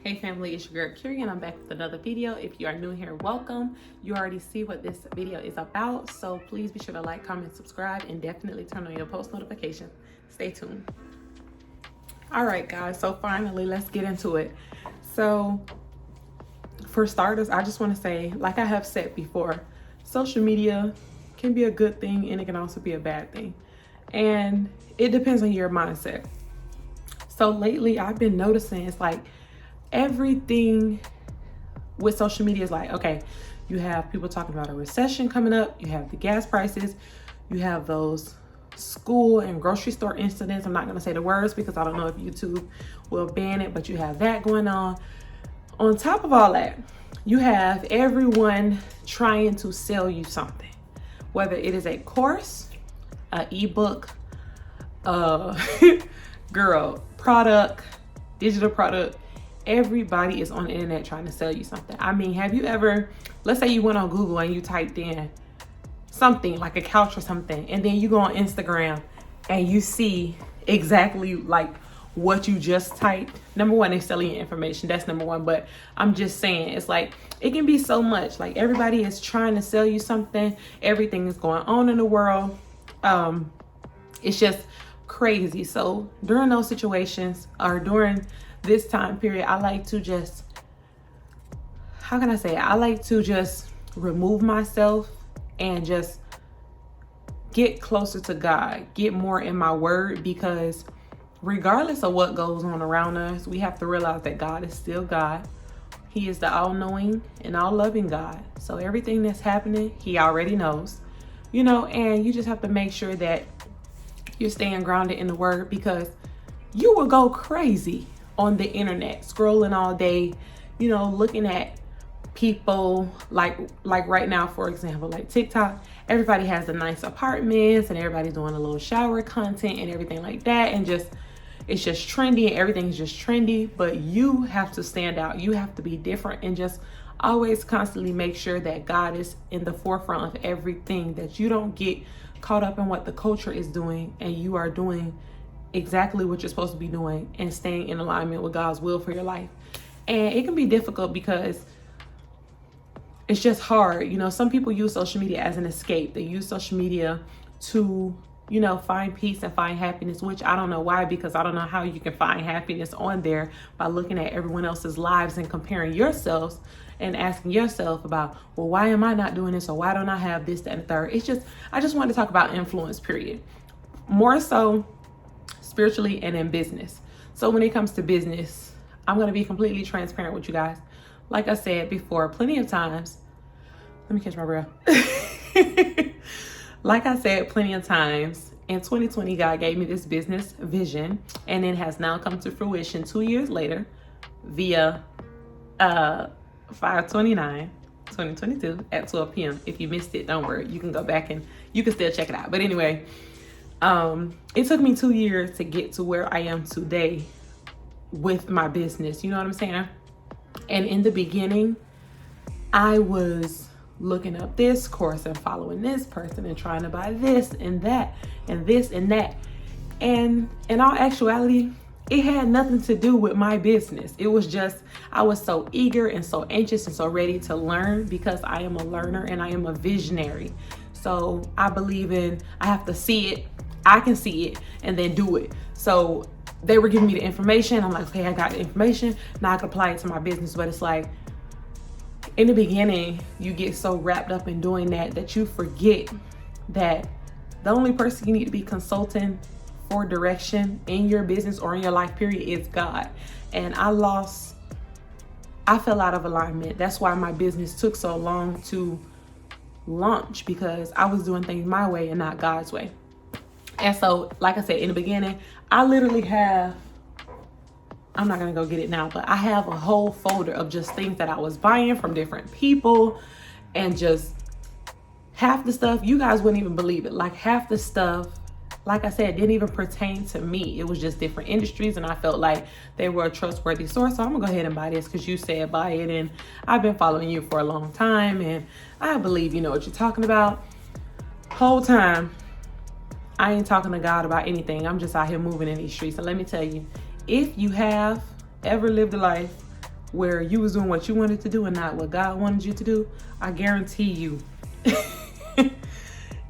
Hey family, it's your girl Kiri and I'm back with another video. If you are new here, welcome. You already see what this video is about, so please be sure to like, comment, subscribe, and definitely turn on your post notifications. Stay tuned. All right guys, so finally let's get into it. So for starters, I just want to say, like I have said before, social media can be a good thing and it can also be a bad thing, and it depends on your mindset. So lately I've been noticing it's like everything with social media is like, okay, you have people talking about a recession coming up, you have the gas prices, you have those school and grocery store incidents. I'm not going to say the words because I don't know if YouTube will ban it, but you have that going on. On top of all that, you have everyone trying to sell you something, whether it is a course, an ebook, girl, product, digital product. Everybody is on the internet trying to sell you something. I mean, have you ever, let's say you went on Google and you typed in something like a couch or something, and then you go on Instagram and you see exactly like what you just typed. Number one, they're selling you information. That's number one. But I'm just saying, it's like, it can be so much. Like everybody is trying to sell you something. Everything is going on in the world. It's just crazy. So during those situations, or during this time period, I like to just, how can I say it? I like to just remove myself and just get closer to God, get more in my word, because regardless of what goes on around us, we have to realize that God is still God. He is the all-knowing and all-loving God. So everything that's happening, he already knows, you know, and you just have to make sure that you're staying grounded in the word, because you will go crazy on the internet, scrolling all day, you know, looking at people like right now, for example, like TikTok. Everybody has the nice apartments and everybody's doing a little shower content and everything like that, and just it's just trendy and everything's just trendy. But you have to stand out, you have to be different, and just always constantly make sure that God is in the forefront of everything, that you don't get caught up in what the culture is doing and you are doing exactly what you're supposed to be doing and staying in alignment with God's will for your life. And it can be difficult because it's just hard. You know, some people use social media as an escape. They use social media to, you know, find peace and find happiness, which I don't know why, because I don't know how you can find happiness on there by looking at everyone else's lives and comparing yourselves and asking yourself about, well, why am I not doing this? Or why don't I have this, that, and the third? It's just, I just wanted to talk about influence, period. More so spiritually and in business. So when it comes to business, I'm going to be completely transparent with you guys. Like I said before, plenty of times, let me catch my breath. Like I said, plenty of times, in 2020, God gave me this business vision, and it has now come to fruition 2 years later via 5/29/2022 at 12 p.m. If you missed it, don't worry. You can go back and you can still check it out. But anyway, it took me 2 years to get to where I am today with my business. You know what I'm saying? And in the beginning, I was looking up this course and following this person and trying to buy this and that and this and that. And in all actuality, it had nothing to do with my business. It was just, I was so eager and so anxious and so ready to learn, because I am a learner and I am a visionary. So I believe in, I have to see it, I can see it, and then do it. So they were giving me the information. I'm like, okay, I got the information. Now I can apply it to my business. But it's like, in the beginning, you get so wrapped up in doing that you forget that the only person you need to be consulting for direction in your business or in your life, period, is God. And I fell out of alignment. That's why my business took so long to launch, because I was doing things my way and not God's way. And so, like I said, in the beginning, I literally have, I'm not going to go get it now, but I have a whole folder of just things that I was buying from different people, and just half the stuff, you guys wouldn't even believe it. Like half the stuff, like I said, didn't even pertain to me. It was just different industries, and I felt like they were a trustworthy source. So I'm gonna go ahead and buy this because you said buy it, and I've been following you for a long time, and I believe you know what you're talking about. Whole time, I ain't talking to God about anything. I'm just out here moving in these streets. And let me tell you, if you have ever lived a life where you was doing what you wanted to do and not what God wanted you to do, I guarantee you,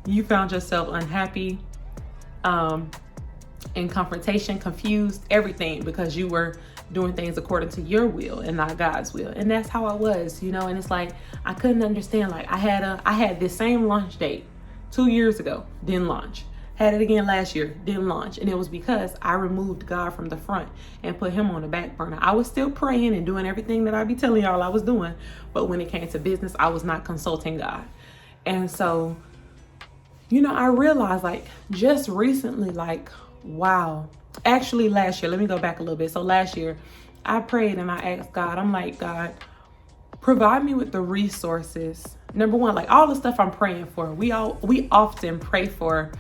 you found yourself unhappy, in confrontation, confused, everything, because you were doing things according to your will and not God's will. And that's how I was, and it's like, I couldn't understand. Like I had this same launch date 2 years ago, didn't launch. Had it again last year, didn't launch. And it was because I removed God from the front and put him on the back burner. I was still praying and doing everything that I be telling y'all I was doing. But when it came to business, I was not consulting God. And so, I realized like just recently, like, wow. Actually last year, let me go back a little bit. So last year I prayed and I asked God, I'm like, God, provide me with the resources. Number one, like all the stuff I'm praying for, we often pray for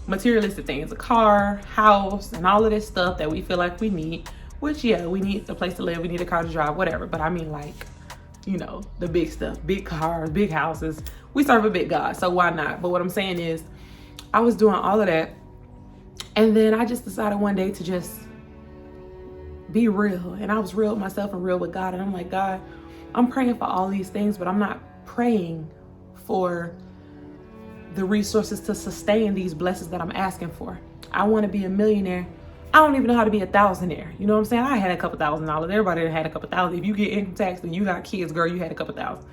materialistic things, a car, house, and all of this stuff that we feel like we need, which we need a place to live, we need a car to drive, whatever. But I mean, like, the big stuff, big cars, big houses. We serve a big God, so why not? But what I'm saying is, I was doing all of that, and then I just decided one day to just be real. And I was real with myself and real with God. And I'm like, God, I'm praying for all these things, but I'm not praying for the resources to sustain these blessings that I'm asking for. I want to be a millionaire. I don't even know how to be a thousandaire. You know what I'm saying? I had a couple $1,000s. Everybody had a couple thousand. If you get income tax and you got kids, girl, you had a couple thousand.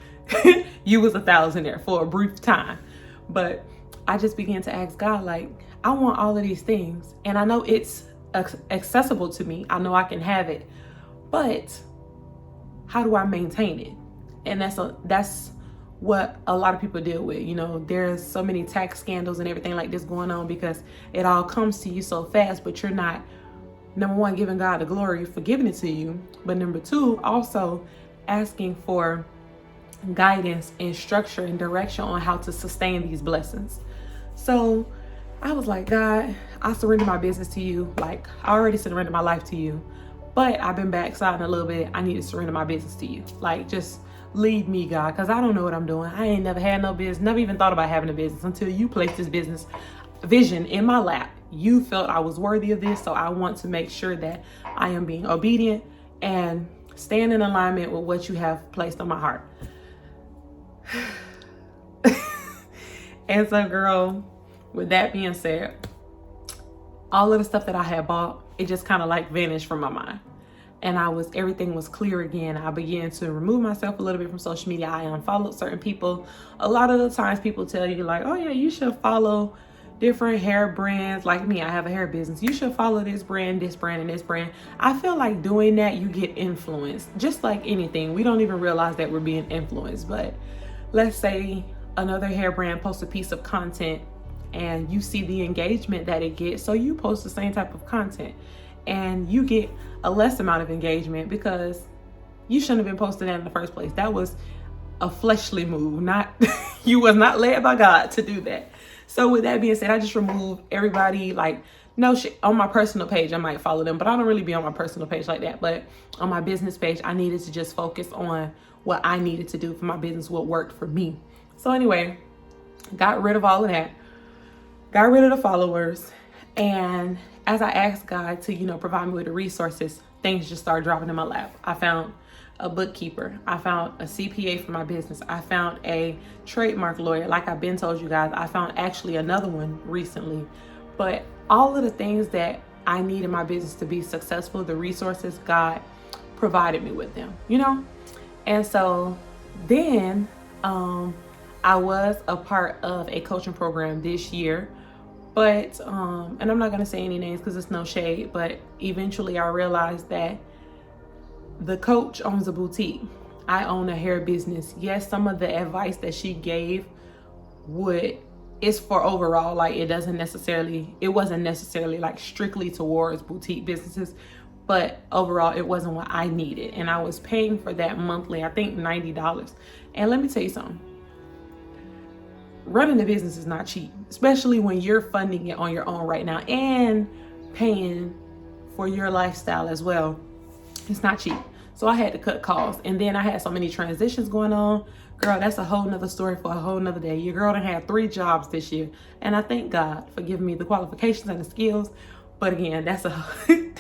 You was a thousandaire for a brief time. But I just began to ask God, like, I want all of these things. And I know it's accessible to me. I know I can have it. But how do I maintain it? And that's what a lot of people deal with. There's so many tax scandals and everything like this going on because it all comes to you so fast, but you're not, number one, giving God the glory for giving it to you, but number two, also asking for guidance and structure and direction on how to sustain these blessings. So I was like, God, I surrender my business to you. Like, I already surrendered my life to you, but I've been backsliding a little bit. I need to surrender my business to you. Like, just lead me, God, because I don't know what I'm doing. I ain't never had no business, never even thought about having a business until you placed this business vision in my lap. You felt I was worthy of this, so I want to make sure that I am being obedient and staying in alignment with what you have placed on my heart. And so, girl, with that being said, all of the stuff that I had bought, it just kind of like vanished from my mind. And everything was clear again. I began to remove myself a little bit from social media. I unfollowed certain people. A lot of the times people tell you like, oh yeah, you should follow different hair brands. Like me, I have a hair business. You should follow this brand, and this brand. I feel like doing that, you get influenced. Just like anything, we don't even realize that we're being influenced. But let's say another hair brand posts a piece of content and you see the engagement that it gets. So you post the same type of content and you get a less amount of engagement because you shouldn't have been posting that in the first place. That was a fleshly move, you was not led by God to do that. So with that being said, I just removed everybody. Like, no shit, on my personal page, I might follow them, but I don't really be on my personal page like that. But on my business page, I needed to just focus on what I needed to do for my business, what worked for me. So anyway, got rid of all of that, got rid of the followers. And as I asked God to, provide me with the resources, things just started dropping in my lap. I found a bookkeeper. I found a CPA for my business. I found a trademark lawyer. Like I've been told you guys, I found actually another one recently. But all of the things that I need in my business to be successful, the resources, God provided me with them, And so then I was a part of a coaching program this year. But, and I'm not going to say any names because it's no shade, but eventually I realized that the coach owns a boutique. I own a hair business. Yes, some of the advice that she gave is for overall, like it wasn't necessarily like strictly towards boutique businesses, but overall it wasn't what I needed. And I was paying for that monthly, I think $90. And let me tell you something. Running a business is not cheap, especially when you're funding it on your own right now and paying for your lifestyle as well. It's not cheap. So I had to cut costs. And then I had so many transitions going on. Girl, that's a whole nother story for a whole nother day. Your girl done had 3 jobs this year. And I thank God for giving me the qualifications and the skills. But again, that's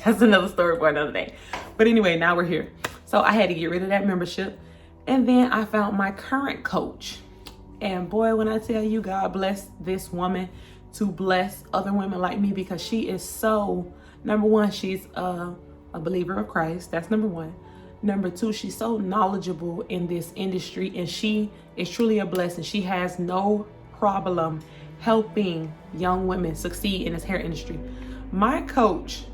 That's another story for another day. But anyway, now we're here. So I had to get rid of that membership. And then I found my current coach. And boy, when I tell you, God bless this woman to bless other women like me, because she is so, number one, she's a believer of Christ. That's number one. Number two, she's so knowledgeable in this industry, and she is truly a blessing. She has no problem helping young women succeed in this hair industry. My coach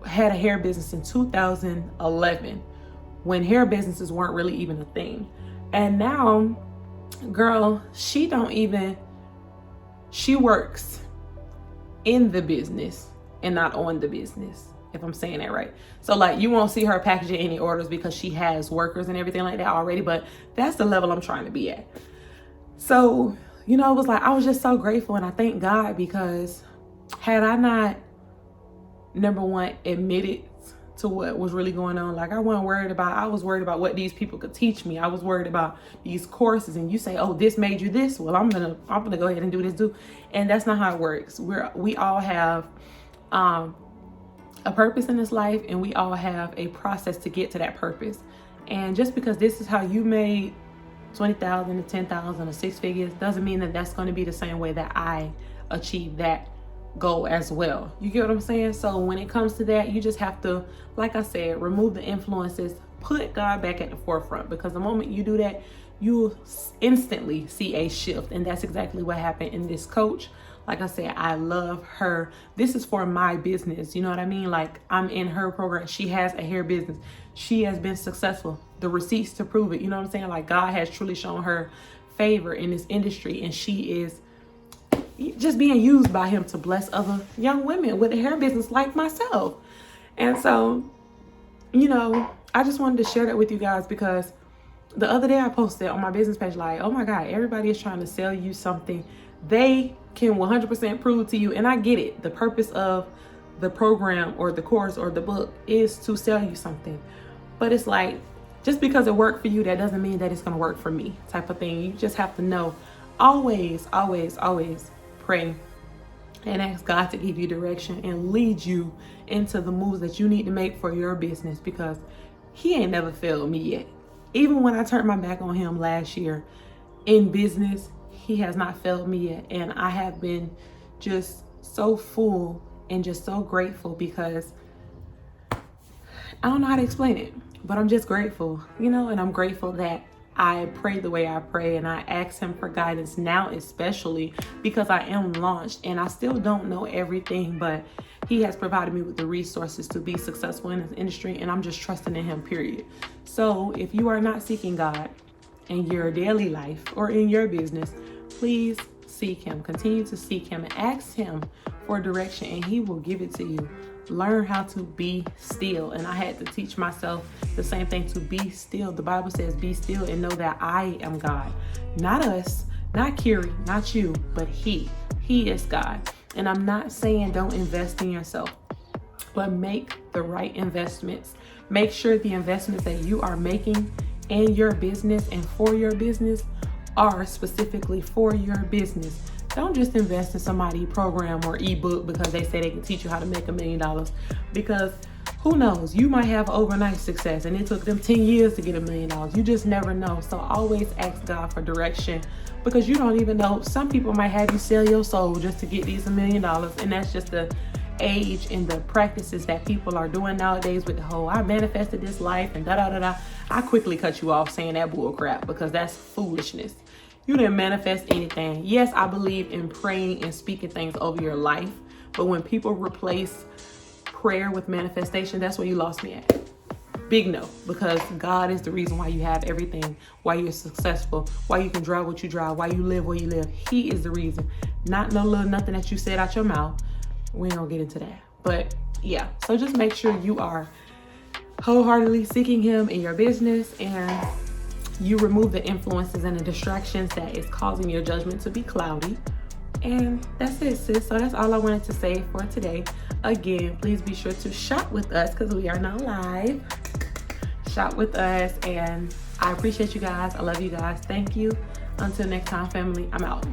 had a hair business in 2011 when hair businesses weren't really even a thing. And now, girl, she works in the business and not on the business, if I'm saying that right. So like, you won't see her packaging any orders because she has workers and everything like that already, but that's the level I'm trying to be at. So, you know, it was like, I was just so grateful, and I thank God, because had I not, number one, admitted to what was really going on, like I was worried about what these people could teach me. I was worried about these courses, and you say, oh, this made you this, well, I'm gonna go ahead and do this. And that's not how it works. We all have a purpose in this life, and we all have a process to get to that purpose. And just because this is how you made 20,000 to 10,000 or 6 figures doesn't mean that that's going to be the same way that I achieve that goal as well. You get what I'm saying? So when it comes to that, you just have to, like I said, remove the influences, put God back at the forefront, because the moment you do that, you'll instantly see a shift. And that's exactly what happened in this coach. Like I said, I love her. This is for my business. You know what I mean? Like, I'm in her program. She has a hair business. She has been successful. The receipts to prove it. You know what I'm saying? Like, God has truly shown her favor in this industry, and she is just being used by him to bless other young women with a hair business like myself. And so, you know, I just wanted to share that with you guys, because the other day I posted on my business page, like, oh my God, everybody is trying to sell you something they can 100% prove to you. And I get it. The purpose of the program or the course or the book is to sell you something. But it's like, just because it worked for you, that doesn't mean that it's going to work for me, type of thing. You just have to know, always pray and ask God to give you direction and lead you into the moves that you need to make for your business, because he ain't never failed me yet. Even when I turned my back on him last year in business, he has not failed me yet. And I have been just so full and just so grateful, because I don't know how to explain it, but I'm just grateful, you know. And I'm grateful that I pray the way I pray, and I ask him for guidance now, especially because I am launched and I still don't know everything, but he has provided me with the resources to be successful in this industry, and I'm just trusting in him, period. So if you are not seeking God in your daily life or in your business, please seek him. Continue to seek him and ask him for direction, and he will give it to you. Learn how to be still. And I had to teach myself the same thing, to be still. The Bible says, be still and know that I am God. Not us, not Kiri, not you, but he is God. And I'm not saying don't invest in yourself, but make the right investments. Make sure the investments that you are making in your business and for your business are specifically for your business. Don't just invest in somebody's program or ebook because they say they can teach you how to make $1 million. Because who knows, you might have overnight success and it took them 10 years to get $1 million. You just never know. So always ask God for direction, because you don't even know. Some people might have you sell your soul just to get these $1 million. And that's just the age and the practices that people are doing nowadays with the whole, I manifested this life and da-da-da-da. I quickly cut you off saying that bull crap, because that's foolishness. You didn't manifest anything. Yes, I believe in praying and speaking things over your life, but when people replace prayer with manifestation, that's where you lost me at. Big no, because God is the reason why you have everything, why you're successful, why you can drive what you drive, why you live where you live. He is the reason, not no little nothing that you said out your mouth. We don't get into that. But yeah, so just make sure you are wholeheartedly seeking him in your business, and you remove the influences and the distractions that is causing your judgment to be cloudy. And that's it, sis. So that's all I wanted to say for today. Again, please be sure to shop with us, because we are now live. Shop with us, and I appreciate you guys. I love you guys. Thank you. Until next time, family, I'm out.